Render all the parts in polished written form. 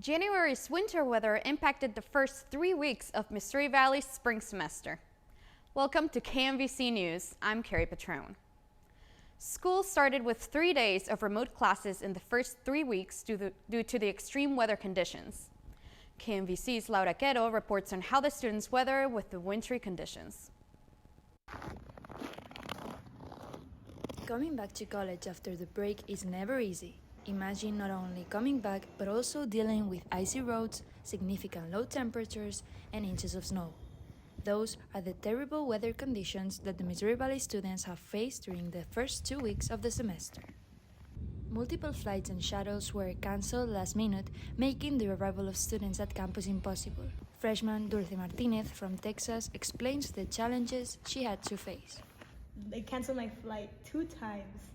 January's winter weather impacted the first 3 weeks of Missouri Valley's spring semester. Welcome to KMVC News. I'm Carrie Patrone. School started with 3 days of remote classes in the first 3 weeks due to the extreme weather conditions. KMVC's Laura Quero reports on how the students weather with the wintry conditions. Coming back to college after the break is never easy. Imagine not only coming back, but also dealing with icy roads, significant low temperatures, and inches of snow. Those are the terrible weather conditions that the Missouri Valley students have faced during the first 2 weeks of the semester. Multiple flights and shuttles were canceled last minute, making the arrival of students at campus impossible. Freshman Dulce Martinez from Texas explains the challenges she had to face. They canceled my flight 2 times.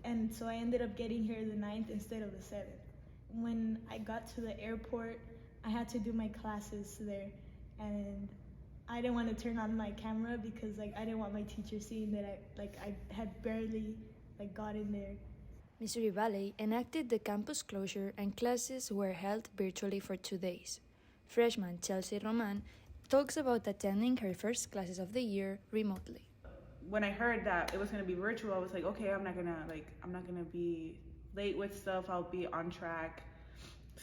And so I ended up getting here the 9th instead of the 7th. When I got to the airport, I had to do my classes there, and I didn't want to turn on my camera because I didn't want my teacher seeing that I had barely gotten there. Missouri Valley enacted the campus closure and classes were held virtually for 2 days. Freshman Chelsea Roman talks about attending her first classes of the year remotely. When I heard that it was gonna be virtual, I was like, okay, I'm not gonna be late with stuff. I'll be on track.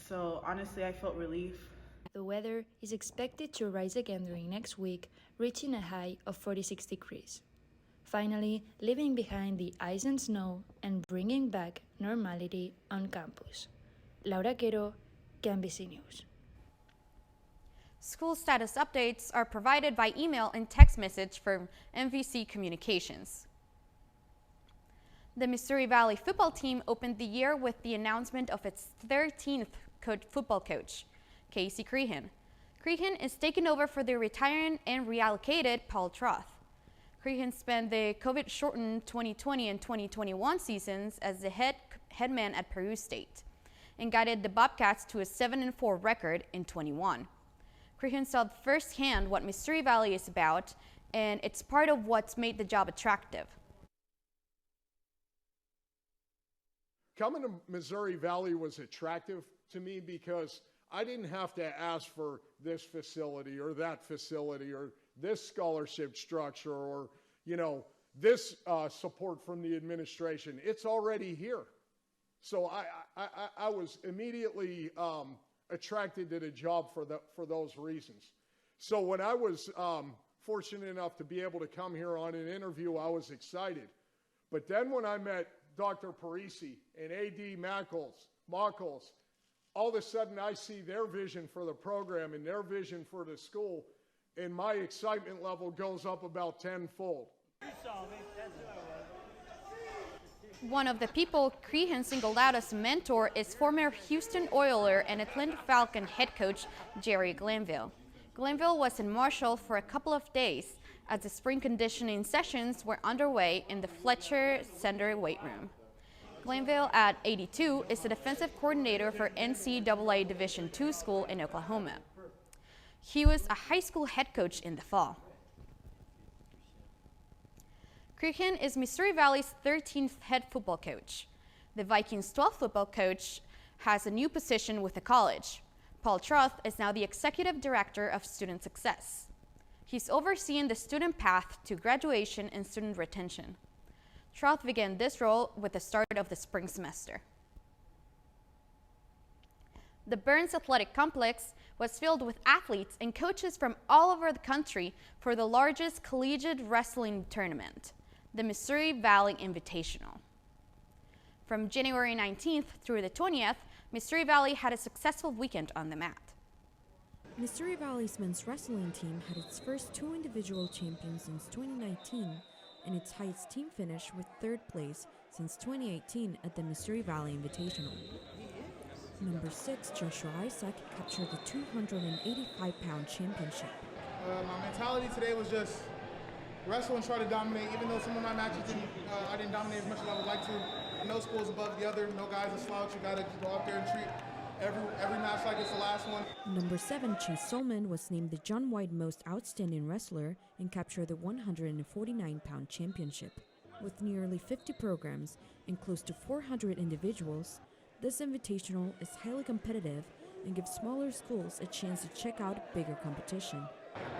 So honestly, I felt relief. The weather is expected to rise again during next week, reaching a high of 46 degrees. Finally, leaving behind the ice and snow and bringing back normality on campus. Laura Quero, KMVC News. School status updates are provided by email and text message from MVC Communications. The Missouri Valley football team opened the year with the announcement of its 13th football coach, Casey Crehan. Crehan is taking over for the retiring and reallocated Paul Troth. Crehan spent the COVID-shortened 2020 and 2021 seasons as the head man at Peru State and guided the Bobcats to a 7-4 record in 21. Crehan saw firsthand what Missouri Valley is about, and it's part of what's made the job attractive. Coming to Missouri Valley was attractive to me because I didn't have to ask for this facility or that facility or this scholarship structure or, this support from the administration. It's already here. So I was immediately attracted to the job for those reasons. So when I was fortunate enough to be able to come here on an interview, I was excited. But then when I met Dr. Parisi and A.D. Mockles, all of a sudden I see their vision for the program and their vision for the school, and my excitement level goes up about tenfold. One of the people Crehan singled out as a mentor is former Houston Oiler and Atlanta Falcon head coach Jerry Glanville. Glanville was in Marshall for a couple of days as the spring conditioning sessions were underway in the Fletcher Center weight room. Glanville, at 82, is the defensive coordinator for NCAA Division II school in Oklahoma. He was a high school head coach in the fall. Crehan is Missouri Valley's 13th head football coach. The Vikings' 12th football coach has a new position with the college. Paul Troth is now the executive director of student success. He's overseeing the student path to graduation and student retention. Troth began this role with the start of the spring semester. The Burns Athletic Complex was filled with athletes and coaches from all over the country for the largest collegiate wrestling tournament, the Missouri Valley Invitational. From January 19th through the 20th, Missouri Valley had a successful weekend on the mat. Missouri Valley's men's wrestling team had its first 2 individual champions since 2019 and its highest team finish with 3rd place since 2018 at the Missouri Valley Invitational. Number 6, Joshua Isaac, captured the 285-pound championship. My mentality today was just wrestle and try to dominate, even though some of my matches I didn't dominate as much as I would like to. No school is above the other, no guy's a slouch. You gotta go out there and treat every match like it's the last one. Number 7, Chase Solman, was named the John White Most Outstanding Wrestler and captured the 149-pound championship. With nearly 50 programs and close to 400 individuals, this invitational is highly competitive and give smaller schools a chance to check out bigger competition.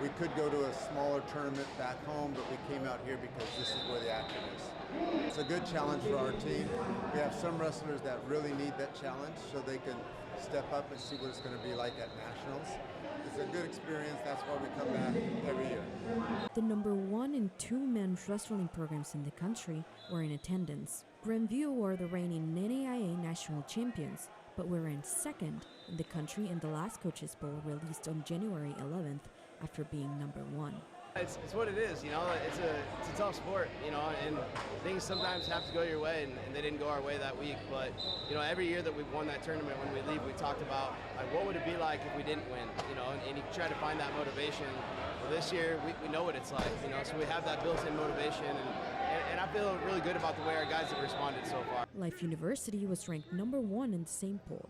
We could go to a smaller tournament back home, but we came out here because this is where the action is. It's a good challenge for our team. We have some wrestlers that really need that challenge so they can step up and see what it's going to be like at nationals. It's a good experience. That's why we come back every year. The number 1 and 2 men's wrestling programs in the country were in attendance. Grandview were the reigning NAIA national champions, but were ranked second in the country in the last Coaches Bowl released on January 11th after being number 1. It's what it is, you know. It's a tough sport, you know, and things sometimes have to go your way, and they didn't go our way that week. But you know, every year that we've won that tournament, when we leave, we talked about like what would it be like if we didn't win, you know, and you try to find that motivation. Well, this year we know what it's like, you know, so we have that built-in motivation, and I feel really good about the way our guys have responded so far. Life University was ranked number 1 in the same poll.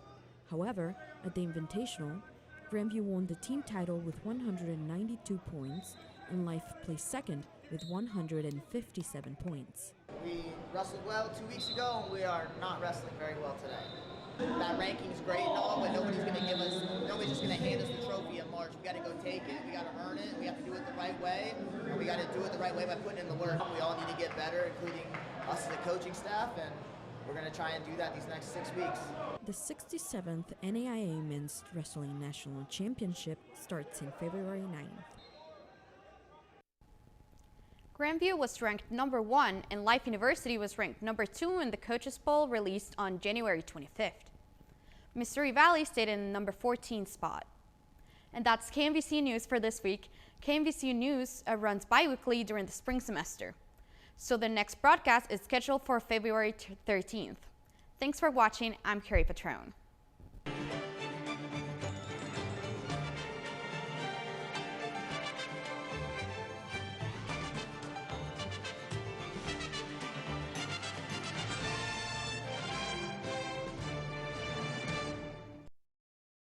However, at the Invitational, Grandview won the team title with 192 points, and Life placed second with 157 points. We wrestled well 2 weeks ago, and we are not wrestling very well today. That ranking is great and all, but nobody's just going to hand us the trophy in March. We got to go take it, we got to earn it, we have to do it the right way, and we got to do it the right way by putting in the work. We all need to get better, including us as a coaching staff, and we're going to try and do that these next 6 weeks. The 67th NAIA Men's Wrestling National Championship starts in February 9th. Grandview was ranked number 1 and Life University was ranked number 2 in the Coaches Bowl released on January 25th. Missouri Valley stayed in the number 14 spot. And that's KMVC News for this week. KMVC News runs bi-weekly during the spring semester. So the next broadcast is scheduled for February 13th. Thanks for watching. I'm Carrie Patrone.